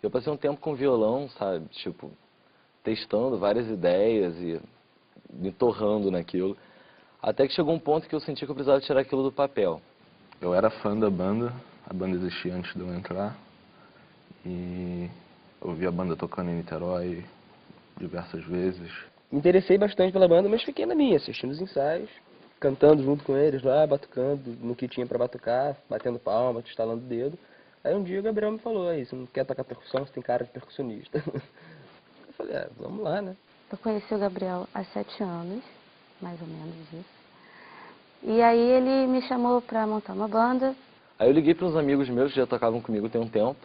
Eu passei um tempo com violão, sabe, tipo, testando várias ideias e me torrando naquilo. Até que chegou um ponto que eu senti que eu precisava tirar aquilo do papel. Eu era fã da banda, a banda existia antes de eu entrar. E eu vi a banda tocando em Niterói diversas vezes. Me interessei bastante pela banda, mas fiquei na minha, assistindo os ensaios, cantando junto com eles lá, batucando no que tinha pra batucar, batendo palma, estalando o dedo. Aí um dia o Gabriel me falou, aí, você não quer tocar percussão, você tem cara de percussionista. Eu falei, vamos lá, né? Eu conheci o Gabriel há 7 anos, mais ou menos isso. E aí ele me chamou pra montar uma banda. Aí eu liguei para uns amigos meus que já tocavam comigo tem um tempo.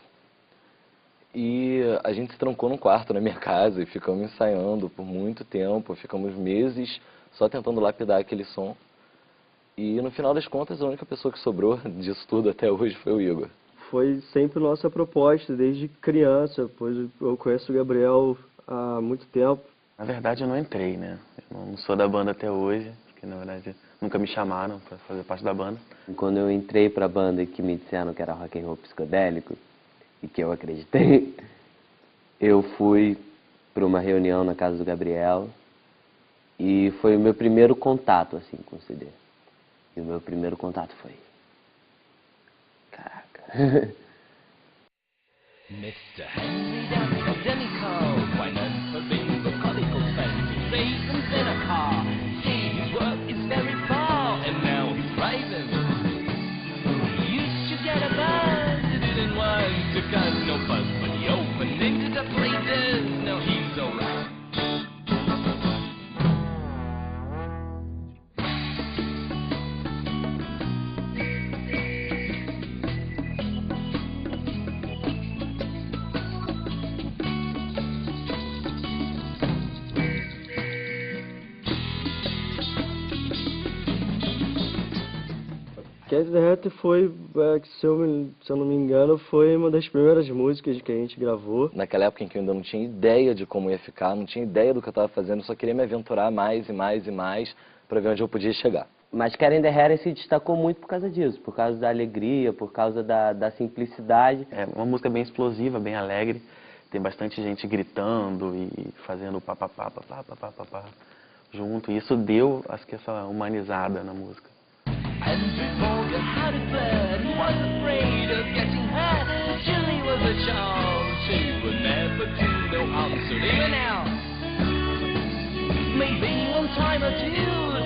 E a gente se trancou num quarto na minha casa e ficamos ensaiando por muito tempo. Ficamos meses só tentando lapidar aquele som. E no final das contas, a única pessoa que sobrou disso tudo até hoje foi o Igor. Foi sempre nossa proposta, desde criança, pois eu conheço o Gabriel há muito tempo. Na verdade, eu não entrei, né? Eu não sou da banda até hoje, porque na verdade nunca me chamaram para fazer parte da banda. Quando eu entrei para a banda e que me disseram que era rock and roll psicodélico, e que eu acreditei, eu fui para uma reunião na casa do Gabriel e foi o meu primeiro contato assim com o CD. E o meu primeiro contato foi... Caraca. Mr. Henry Daniel Demico, why not for being the conical fancy raisins in a car? See, his work is very far, and now he's rising. He used to get a buzz, he didn't want to cause no fuss, but he opened into the places, now he's alright. Cat the Hat foi, se eu não me engano, foi uma das primeiras músicas que a gente gravou. Naquela época em que eu ainda não tinha ideia de como ia ficar, não tinha ideia do que eu estava fazendo, só queria me aventurar mais e mais e mais para ver onde eu podia chegar. Mas Cat in the Hat se destacou muito por causa disso, por causa da alegria, por causa da simplicidade. É uma música bem explosiva, bem alegre. Tem bastante gente gritando e fazendo papapá, papapá, papapá junto. E isso deu, acho que, essa humanizada na música. And before you had it bad, he was afraid of getting hurt. Julie was a child, she would never do no harm, so even now. Maybe one time or two,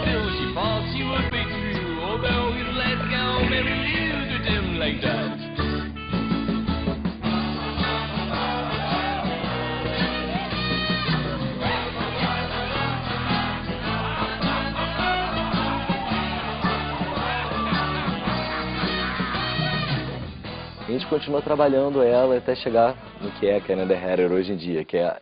till she thought she would be true. Although he's let go, Mary Lou did him like that. A gente continua trabalhando ela até chegar no que é a Cat in the Hat hoje em dia, que é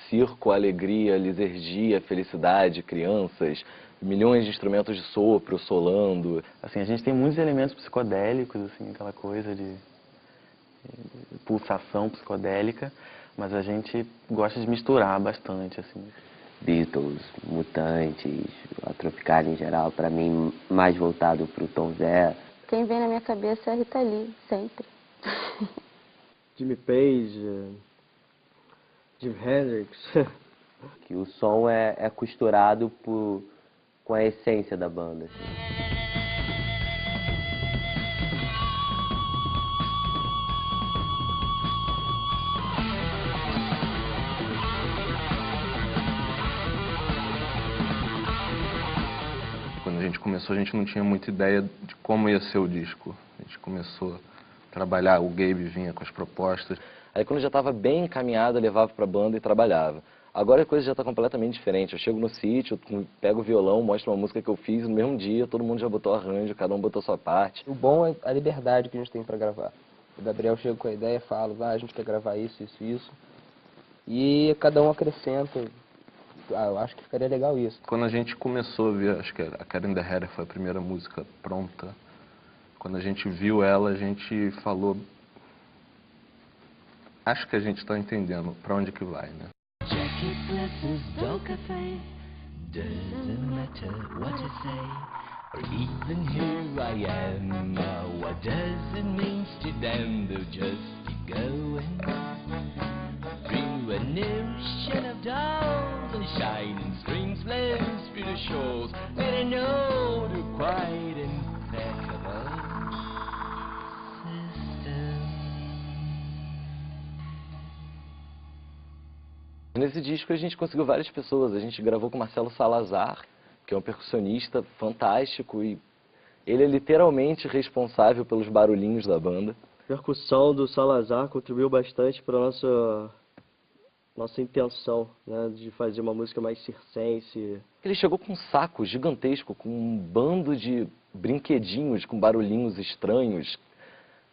circo, alegria, lisergia, felicidade, crianças, milhões de instrumentos de sopro, solando. Assim, a gente tem muitos elementos psicodélicos, assim, aquela coisa de pulsação psicodélica, mas a gente gosta de misturar bastante, assim. Beatles, Mutantes, a Tropicália em geral, para mim, mais voltado para o Tom Zé. Quem vem na minha cabeça é a Rita Lee, sempre. Jimmy Page, Jimi Hendrix. Que o som é costurado com a essência da banda. Assim. Quando a gente começou, a gente não tinha muita ideia de como ia ser o disco. A gente começou a trabalhar, o Gabe vinha com as propostas. Aí quando já estava bem encaminhada, levava para a banda e trabalhava. Agora a coisa já está completamente diferente. Eu chego no sítio, pego o violão, mostro uma música que eu fiz no mesmo dia, todo mundo já botou arranjo, cada um botou sua parte. O bom é a liberdade que a gente tem para gravar. O Gabriel chega com a ideia e fala, a gente quer gravar isso, isso, isso. E cada um acrescenta. Eu acho que ficaria legal isso. Quando a gente começou a ver, acho que a Cat in the Hat foi a primeira música pronta, Quando a gente viu ela, a gente falou... Acho que a gente está entendendo para onde que vai, né? Jackie Bless's Dog Cafe. Doesn't matter what you say, or even here I am. What does it mean to them? They'll just keep going through an ocean of dolls and shining strings, blends through the shores. And I know they're quite impeccable system. Nesse disco a gente conseguiu várias pessoas. A gente gravou com o Marcelo Salazar, que é um percussionista fantástico, e ele é literalmente responsável pelos barulhinhos da banda. A percussão do Salazar contribuiu bastante para a nossa intenção, né, de fazer uma música mais circense. Ele chegou com um saco gigantesco, com um bando de brinquedinhos com barulhinhos estranhos,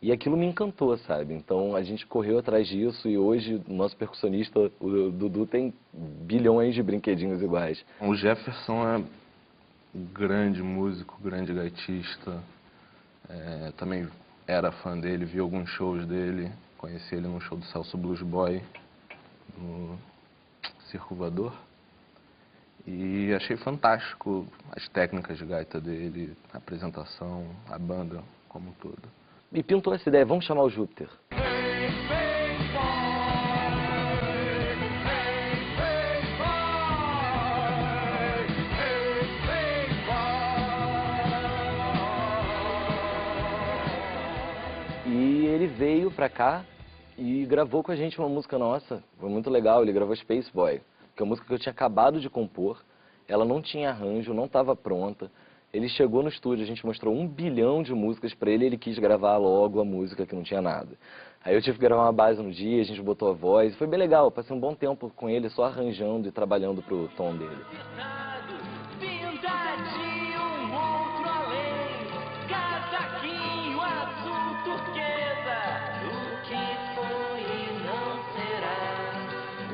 e aquilo me encantou, sabe? Então a gente correu atrás disso e hoje o nosso percussionista, o Dudu, tem bilhões de brinquedinhos iguais. O Jefferson é um grande músico, grande gaitista. Também era fã dele, vi alguns shows dele. Conheci ele num show do Celso Blues Boy, no Circo Voador. E achei fantástico as técnicas de gaita dele, a apresentação, a banda como um todo. E pintou essa ideia, vamos chamar o Júpiter. E ele veio pra cá e gravou com a gente uma música nossa, foi muito legal. Ele gravou Space Boy, que é uma música que eu tinha acabado de compor, ela não tinha arranjo, não estava pronta. Ele chegou no estúdio, a gente mostrou 1 bilhão de músicas pra ele, ele quis gravar logo a música que não tinha nada. Aí eu tive que gravar uma base no dia, a gente botou a voz, foi bem legal, passei um bom tempo com ele só arranjando e trabalhando pro tom dele. Pintadinho, outro além, casaquinho azul turquesa. O que foi e não será,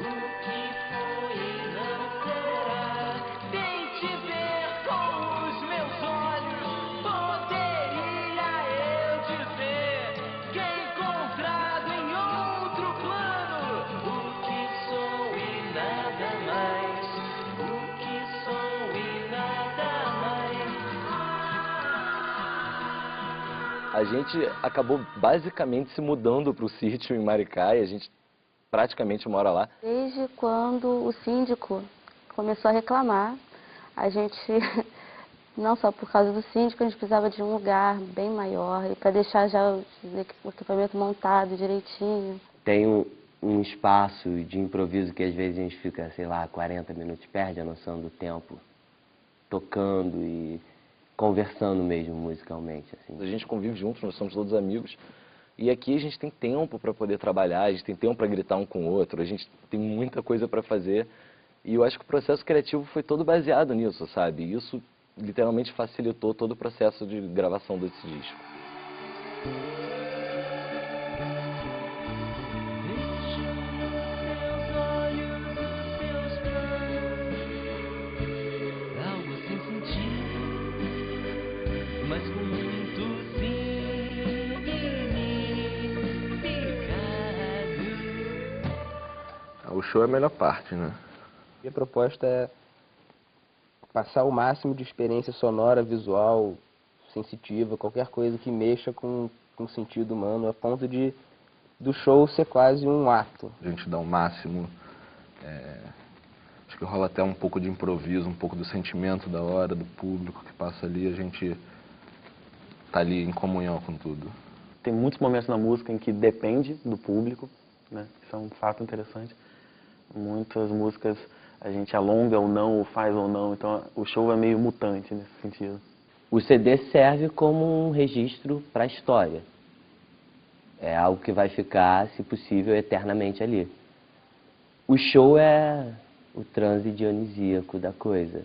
o que foi e não será. Tente ver com os meus olhos, poderia eu dizer que encontrado em outro plano o que sou e nada mais, o que sou e nada mais. A gente acabou basicamente se mudando pro sítio em Maricá e a gente praticamente mora lá. Desde quando o síndico começou a reclamar, a gente, não só por causa do síndico, a gente precisava de um lugar bem maior e para deixar já o equipamento montado direitinho. Tem um espaço de improviso que às vezes a gente fica, sei lá, 40 minutos, perde a noção do tempo, tocando e conversando mesmo musicalmente, assim. A gente convive juntos, nós somos todos amigos. E aqui a gente tem tempo para poder trabalhar, a gente tem tempo para gritar um com o outro, a gente tem muita coisa para fazer. E eu acho que o processo criativo foi todo baseado nisso, sabe? E isso literalmente facilitou todo o processo de gravação desse disco. Algo sem sentido, mas com muito significado. O show é a melhor parte, né? E a proposta é passar o máximo de experiência sonora, visual, sensitiva, qualquer coisa que mexa com o sentido humano, a ponto de do show ser quase um ato. A gente dá o máximo, acho que rola até um pouco de improviso, um pouco do sentimento da hora, do público que passa ali, a gente tá ali em comunhão com tudo. Tem muitos momentos na música em que depende do público, né? Isso é um fato interessante. Muitas músicas a gente alonga ou não, ou faz ou não, então o show é meio mutante nesse sentido. O CD serve como um registro para a história. É algo que vai ficar, se possível, eternamente ali. O show é o transe dionisíaco da coisa.